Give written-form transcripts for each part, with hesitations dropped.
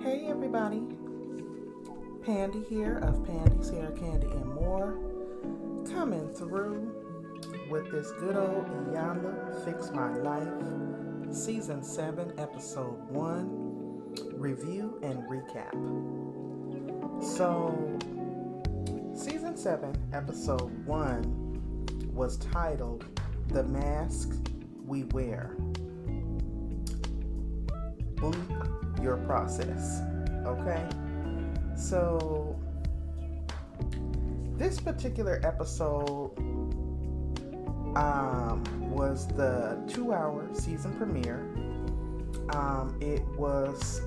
Hey everybody, Pandi here of Pandi's Hair, Candy, and More, coming through with this good old Iyanla Fix My Life, Season 7, Episode 1, Review and Recap. So, Season 7, Episode 1 was titled, The Mask We Wear. Bleep your process. Okay? So, this particular episode was the 2-hour season premiere. It was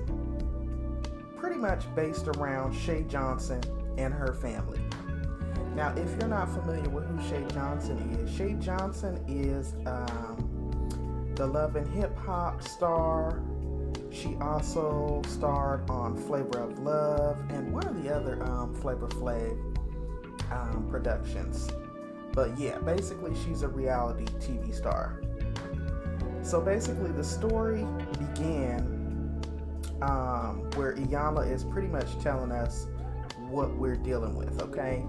pretty much based around Shay Johnson and her family. Now, if you're not familiar with who Shay Johnson is the Love and Hip Hop star. She also starred on Flavor of Love and one of the other Flavor Flav productions. But yeah, basically she's a reality TV star. So basically the story began where Iyanla is pretty much telling us what we're dealing with, okay?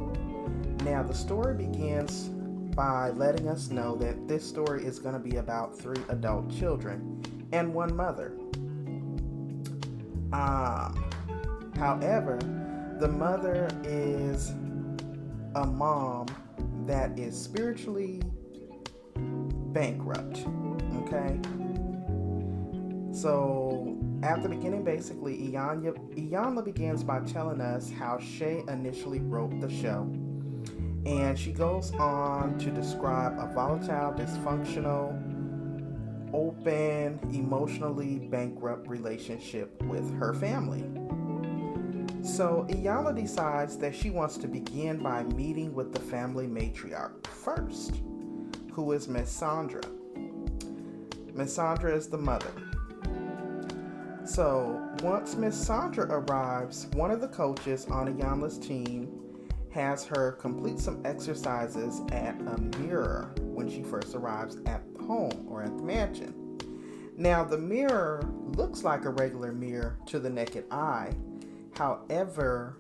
Now the story begins by letting us know that this story is going to be about 3 adult children and 1 mother. However, the mother is a mom that is spiritually bankrupt, okay? So, at the beginning, basically, Iyanla begins by telling us how Shay initially wrote the show. And she goes on to describe a volatile, dysfunctional, open, emotionally bankrupt relationship with her family. So Iyanla decides that she wants to begin by meeting with the family matriarch first, who is Miss Sandra. Miss Sandra is the mother. So once Miss Sandra arrives, one of the coaches on Iyanla's team has her complete some exercises at a mirror when she first arrives at the home or at the mansion. Now, the mirror looks like a regular mirror to the naked eye. However,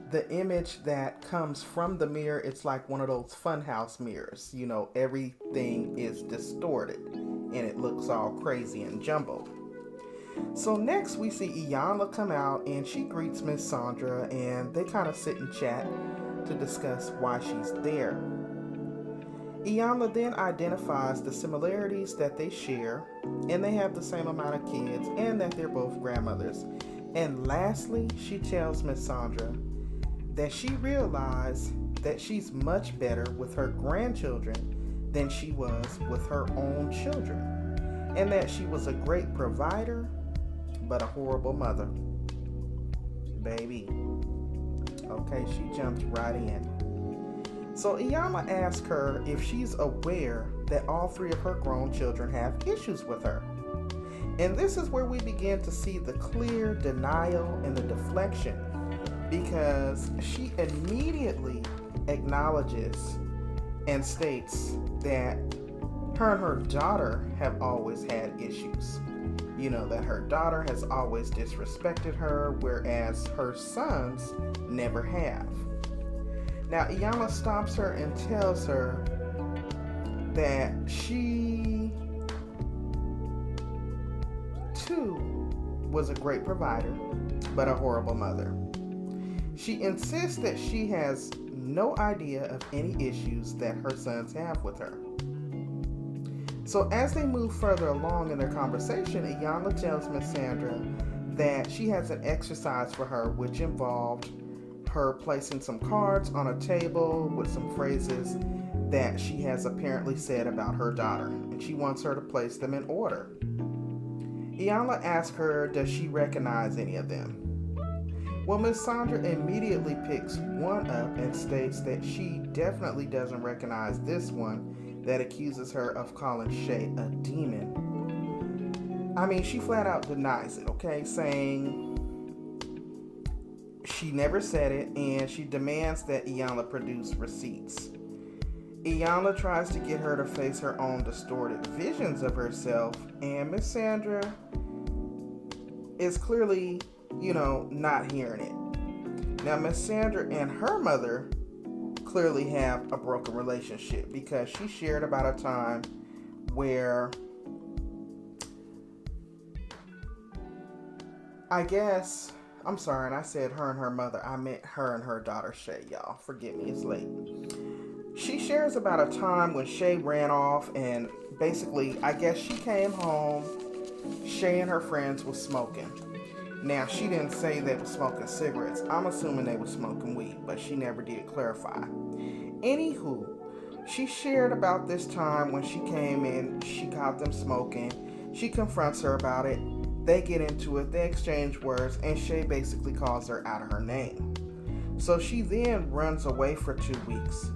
the image that comes from the mirror, it's like one of those funhouse mirrors. You know, everything is distorted and it looks all crazy and jumbled. So next we see Iyanla come out and she greets Miss Sandra and they kind of sit and chat to discuss why she's there. Iyanla then identifies the similarities that they share and they have the same amount of kids and that they're both grandmothers. And lastly, she tells Miss Sandra that she realized that she's much better with her grandchildren than she was with her own children, and that she was a great provider but a horrible mother. Baby. Okay, she jumps right in. So Iyanla asks her if she's aware that all 3 of her grown children have issues with her. And this is where we begin to see the clear denial and the deflection, because she immediately acknowledges and states that her and her daughter have always had issues. You know, that her daughter has always disrespected her, whereas her sons never have. Now, Iyanla stops her and tells her that she, too, was a great provider, but a horrible mother. She insists that she has no idea of any issues that her sons have with her. So as they move further along in their conversation, Iyanla tells Miss Sandra that she has an exercise for her which involved her placing some cards on a table with some phrases that she has apparently said about her daughter, and she wants her to place them in order. Iyanla asks her, does she recognize any of them? Well, Miss Sandra immediately picks one up and states that she definitely doesn't recognize this one that accuses her of calling Shay a demon. I mean, she flat out denies it, okay? Saying she never said it, and she demands that Iyanla produce receipts. Iyanla tries to get her to face her own distorted visions of herself, and Miss Sandra is clearly, not hearing it. Now, Miss Sandra and her mother clearly have a broken relationship because she shared about a time where I'm sorry, and I said her and her mother. I meant her and her daughter Shay, y'all. Forgive me, it's late. She shares about a time when Shay ran off and basically, I guess she came home. Shay and her friends were smoking. Now, she didn't say they were smoking cigarettes. I'm assuming they were smoking weed, but she never did clarify. Anywho, she shared about this time when she came in, she caught them smoking. She confronts her about it. They get into it, they exchange words, and Shay basically calls her out of her name. So she then runs away for 2 weeks.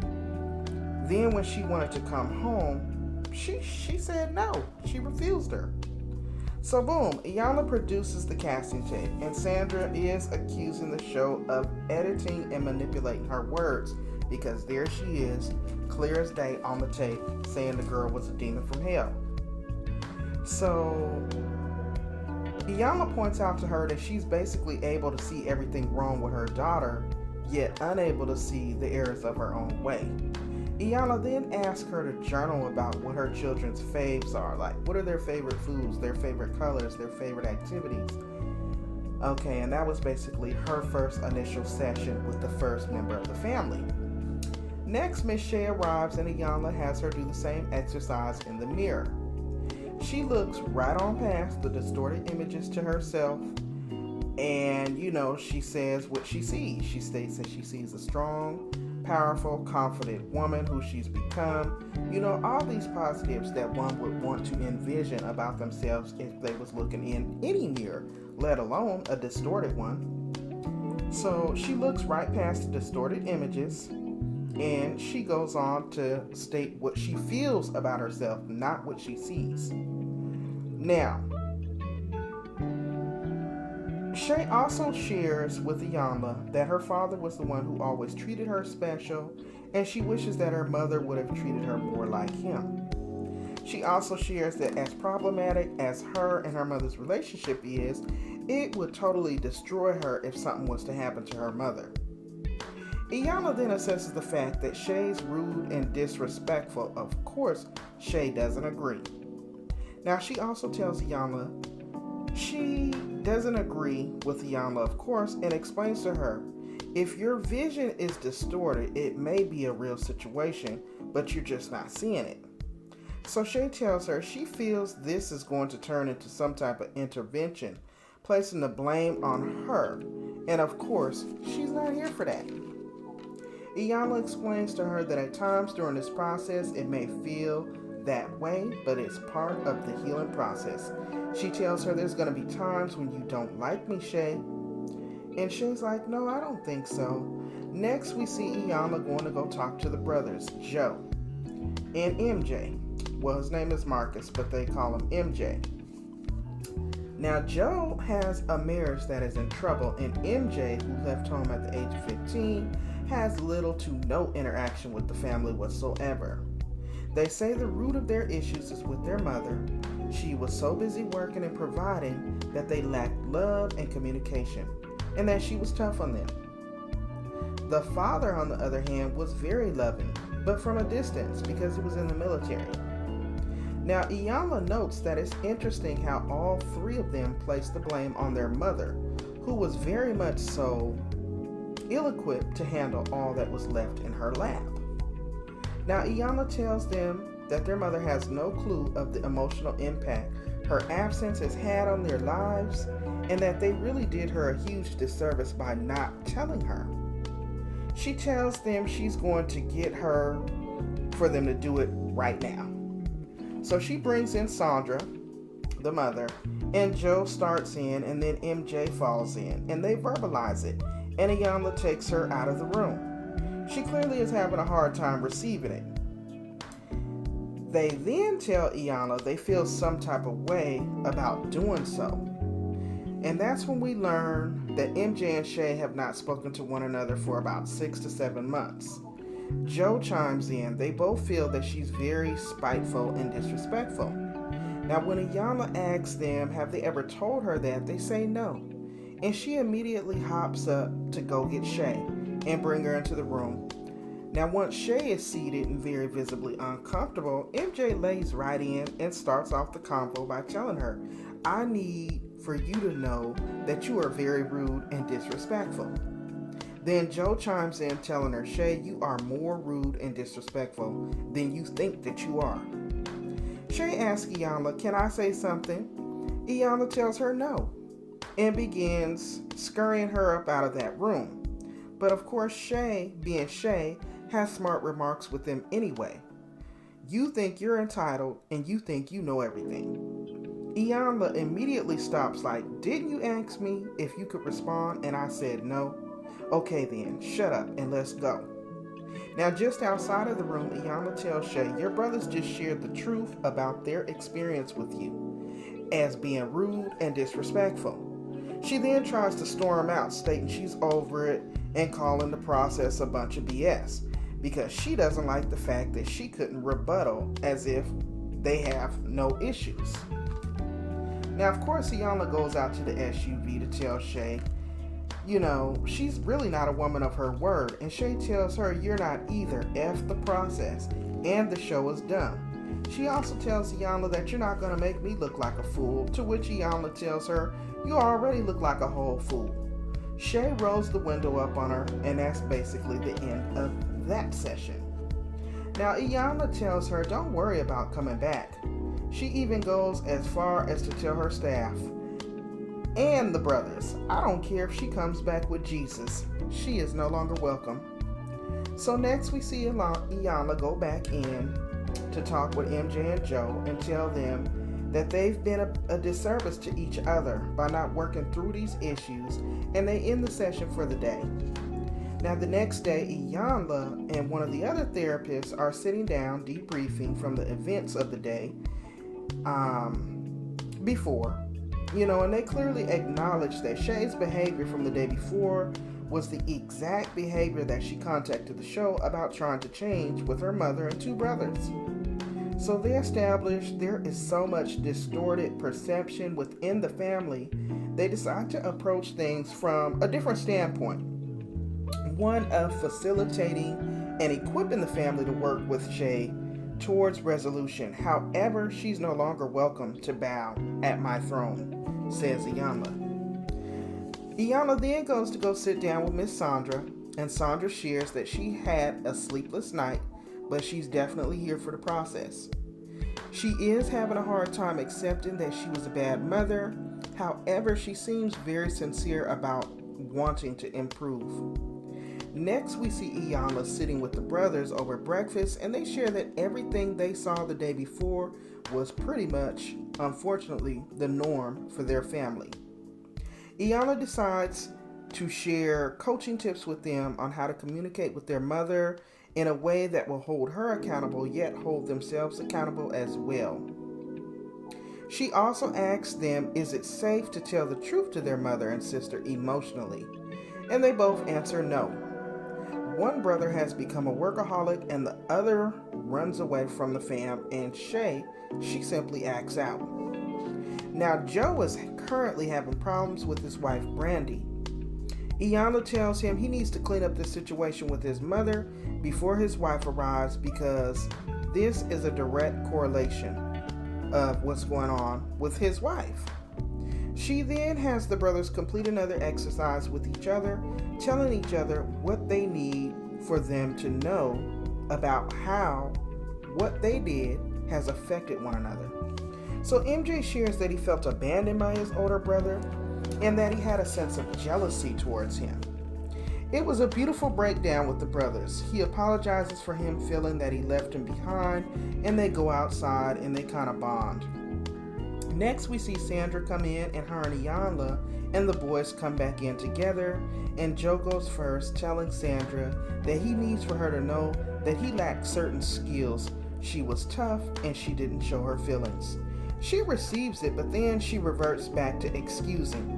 Then when she wanted to come home, she said no. She refused her. So boom, Iyanla produces the casting tape, and Sandra is accusing the show of editing and manipulating her words because there she is, clear as day on the tape, saying the girl was a demon from hell. So Iyanla points out to her that she's basically able to see everything wrong with her daughter, yet unable to see the errors of her own way. Iyanla then asks her to journal about what her children's faves are, like what are their favorite foods, their favorite colors, their favorite activities. Okay, and that was basically her first initial session with the first member of the family. Next, Miss Shay arrives and Iyanla has her do the same exercise in the mirror. She looks right on past the distorted images to herself, and she says what she sees. She states that she sees a strong, powerful, confident woman who she's become. All these positives that one would want to envision about themselves if they was looking in any mirror, let alone a distorted one. So she looks right past the distorted images, and she goes on to state what she feels about herself, not what she sees. Now, Shay also shares with Iyanla that her father was the one who always treated her special, and she wishes that her mother would have treated her more like him. She also shares that as problematic as her and her mother's relationship is, it would totally destroy her if something was to happen to her mother. Iyanla then assesses the fact that Shay's rude and disrespectful. Of course, Shay doesn't agree. Now, she also tells Iyanla she doesn't agree with Iyanla, of course, and explains to her, if your vision is distorted, it may be a real situation, but you're just not seeing it. So Shay tells her she feels this is going to turn into some type of intervention, placing the blame on her, and of course, she's not here for that. Iyanla explains to her that at times during this process, it may feel that way, but it's part of the healing process. She tells her there's going to be times when you don't like me, Shay. And Shay's like, no, I don't think so. Next, we see Iyanla going to go talk to the brothers, Joe and MJ. Well, his name is Marcus, but they call him MJ. Now, Joe has a marriage that is in trouble, and MJ, who left home at the age of 15, has little to no interaction with the family whatsoever. They say the root of their issues is with their mother. She was so busy working and providing that they lacked love and communication, and that she was tough on them. The father, on the other hand, was very loving, but from a distance because he was in the military. Now, Iyanla notes that it's interesting how all three of them placed the blame on their mother, who was very much so ill-equipped to handle all that was left in her lap. Now, Iyanla tells them that their mother has no clue of the emotional impact her absence has had on their lives, and that they really did her a huge disservice by not telling her. She tells them she's going to get her for them to do it right now. So she brings in Sandra, the mother, and Joe starts in, and then MJ falls in, and they verbalize it, and Iyanla takes her out of the room. She clearly is having a hard time receiving it. They then tell Iyanla they feel some type of way about doing so. And that's when we learn that MJ and Shay have not spoken to one another for about 6 to 7 months. Joe chimes in. They both feel that she's very spiteful and disrespectful. Now, when Iyanla asks them, have they ever told her that, they say no. And she immediately hops up to go get Shay and bring her into the room. Now, once Shay is seated and very visibly uncomfortable, MJ lays right in and starts off the convo by telling her, I need for you to know that you are very rude and disrespectful. Then Joe chimes in telling her, Shay, you are more rude and disrespectful than you think that you are. Shay asks Iyanla, can I say something? Iyanla tells her no and begins scurrying her up out of that room. But of course, Shay, being Shay, has smart remarks with them anyway. You think you're entitled and you think you know everything. Iyanla immediately stops like, didn't you ask me if you could respond? And I said no. Okay then, shut up and let's go. Now just outside of the room, Iyanla tells Shay, your brothers just shared the truth about their experience with you as being rude and disrespectful. She then tries to storm out, stating she's over it and calling the process a bunch of BS because she doesn't like the fact that she couldn't rebuttal as if they have no issues. Now, of course, Iyanla goes out to the SUV to tell Shay, she's really not a woman of her word, and Shay tells her, you're not either, F the process, and the show is done. She also tells Iyanla that you're not going to make me look like a fool, to which Iyanla tells her, you already look like a whole fool. Shay rolls the window up on her, and that's basically the end of that session. Now, Iyanla tells her, don't worry about coming back. She even goes as far as to tell her staff and the brothers, I don't care if she comes back with Jesus. She is no longer welcome. So next we see Iyanla go back in to talk with Emjay and Joe and tell them that they've been a disservice to each other by not working through these issues, and they end the session for the day. Now the next day, Iyanla and one of the other therapists are sitting down debriefing from the events of the day before, and they clearly acknowledge that Shay's behavior from the day before was the exact behavior that she contacted the show about trying to change with her mother and two brothers. So they establish there is so much distorted perception within the family, they decide to approach things from a different standpoint. One of facilitating and equipping the family to work with Shay towards resolution. However, she's no longer welcome to bow at my throne, says Iyanla. Iyanla then goes to go sit down with Miss Sandra, and Sandra shares that she had a sleepless night, but she's definitely here for the process. She is having a hard time accepting that she was a bad mother. However, she seems very sincere about wanting to improve. Next, we see Iyanla sitting with the brothers over breakfast, and they share that everything they saw the day before was pretty much, unfortunately, the norm for their family. Iyanla decides to share coaching tips with them on how to communicate with their mother in a way that will hold her accountable, yet hold themselves accountable as well. She also asks them, is it safe to tell the truth to their mother and sister emotionally? And they both answer no. One brother has become a workaholic and the other runs away from the fam, and Shay, she simply acts out. Now Joe is currently having problems with his wife Pandi. Iyanla tells him he needs to clean up this situation with his mother before his wife arrives, because this is a direct correlation of what's going on with his wife. She then has the brothers complete another exercise with each other, telling each other what they need for them to know about how what they did has affected one another. So MJ shares that he felt abandoned by his older brother and that he had a sense of jealousy towards him. It was a beautiful breakdown with the brothers. He apologizes for him feeling that he left him behind, and they go outside and they kind of bond. Next, we see Sandra come in, and her and Iyanla and the boys come back in together, and Joe goes first, telling Sandra that he needs for her to know that he lacked certain skills. She was tough and she didn't show her feelings. She receives it, but then she reverts back to excusing.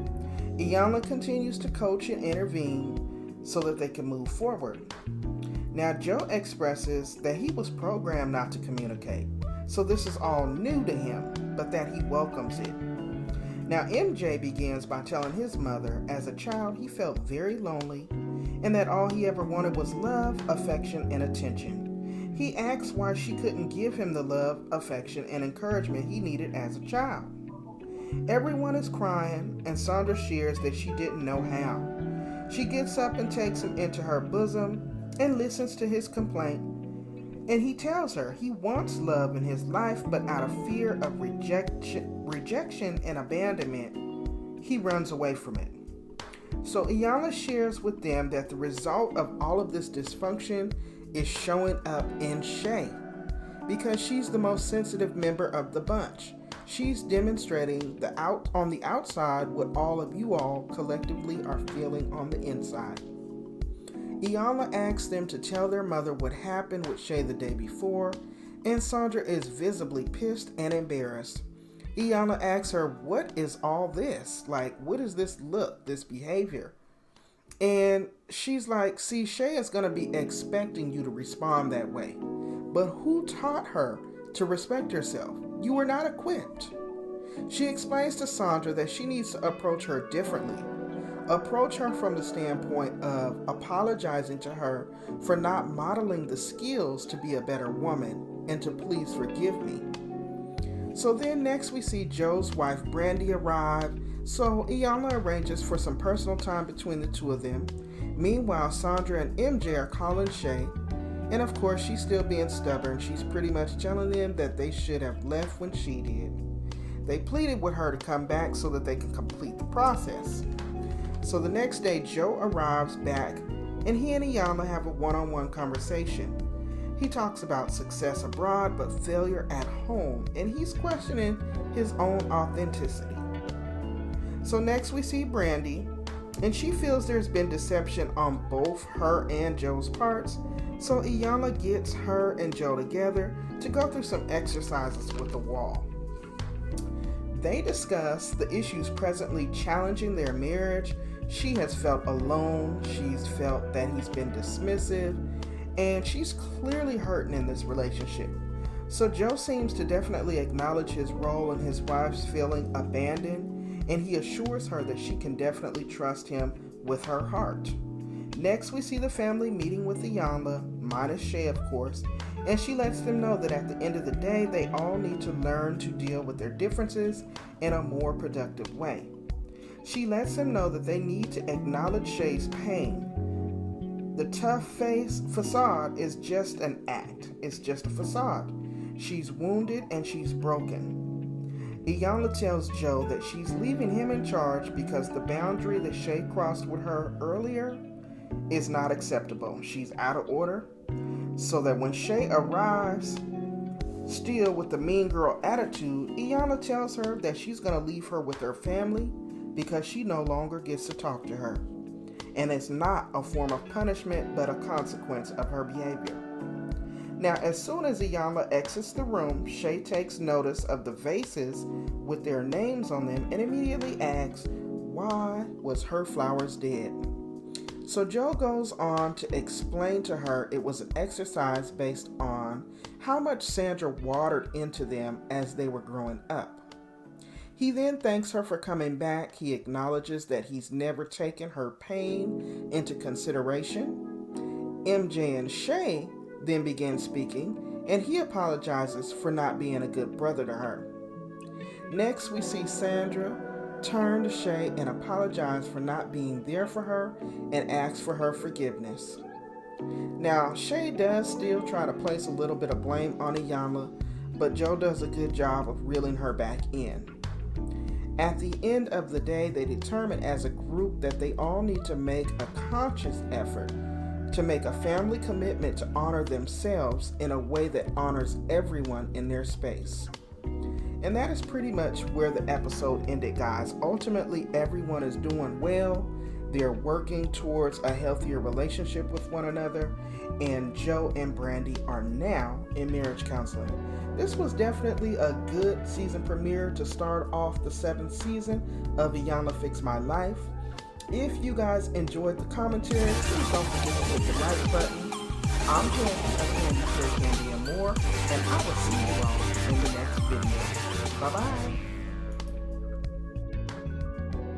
Iyanla continues to coach and intervene so that they can move forward. Now Joe expresses that he was programmed not to communicate, so this is all new to him. but that he welcomes it. Now, MJ begins by telling his mother, as a child, he felt very lonely and that all he ever wanted was love, affection, and attention. He asks why she couldn't give him the love, affection, and encouragement he needed as a child. Everyone is crying, and Sandra shares that she didn't know how. She gets up and takes him into her bosom and listens to his complaint. And he tells her he wants love in his life, but out of fear of rejection and abandonment, he runs away from it. So Iyanla shares with them that the result of all of this dysfunction is showing up in Shay, because she's the most sensitive member of the bunch. She's demonstrating on the outside what all of you all collectively are feeling on the inside. Iyanla asks them to tell their mother what happened with Shay the day before, and Sandra is visibly pissed and embarrassed. Iyanla asks her, what is all this? Like, what is this look, this behavior? And she's like, see, Shay is going to be expecting you to respond that way. But who taught her to respect herself? You were not equipped. She explains to Sandra that she needs to approach her differently. Approach her from the standpoint of apologizing to her for not modeling the skills to be a better woman and to please forgive me. So then next we see Joe's wife Brandy arrive, so Iyanla arranges for some personal time between the two of them. Meanwhile, Sandra and MJ are calling Shay, and of course she's still being stubborn. She's pretty much telling them that they should have left when she did. They pleaded with her to come back so that they can complete the process. So the next day, Joe arrives back, and he and Iyanla have a one-on-one conversation. He talks about success abroad, but failure at home, and he's questioning his own authenticity. So next we see Brandy, and she feels there's been deception on both her and Joe's parts, so Iyanla gets her and Joe together to go through some exercises with the wall. They discuss the issues presently challenging their marriage. She has felt alone, she's felt that he's been dismissive, and she's clearly hurting in this relationship. So Joe seems to definitely acknowledge his role in his wife's feeling abandoned, and he assures her that she can definitely trust him with her heart. Next, we see the family meeting with Iyanla, minus Shay of course, and she lets them know that at the end of the day, they all need to learn to deal with their differences in a more productive way. She lets them know that they need to acknowledge Shay's pain. The tough facade is just an act. It's just a facade. She's wounded and she's broken. Iyanla tells Joe that she's leaving him in charge because the boundary that Shay crossed with her earlier is not acceptable. She's out of order. So that when Shay arrives, still with the mean girl attitude, Iyanla tells her that she's going to leave her with her family because she no longer gets to talk to her. And it's not a form of punishment, but a consequence of her behavior. Now, as soon as Iyanla exits the room, Shay takes notice of the vases with their names on them and immediately asks, why was her flowers dead? So Joe goes on to explain to her it was an exercise based on how much Sandra watered into them as they were growing up. He then thanks her for coming back. He acknowledges that he's never taken her pain into consideration. MJ and Shay then begin speaking, and he apologizes for not being a good brother to her. Next, we see Sandra turn to Shay and apologize for not being there for her and ask for her forgiveness. Now, Shay does still try to place a little bit of blame on Iyanla, but Joe does a good job of reeling her back in. At the end of the day, they determine as a group that they all need to make a conscious effort to make a family commitment to honor themselves in a way that honors everyone in their space. And that is pretty much where the episode ended, guys. Ultimately, everyone is doing well. They're working towards a healthier relationship with one another, and Joe and Brandy are now in marriage counseling. This was definitely a good season premiere to start off the 7th season of IyanlaFixMyLife. If you guys enjoyed the commentary, please don't forget to hit the like button. I'm Candy of Candy Share Candy and More, and I will see you all in the next video. Bye bye.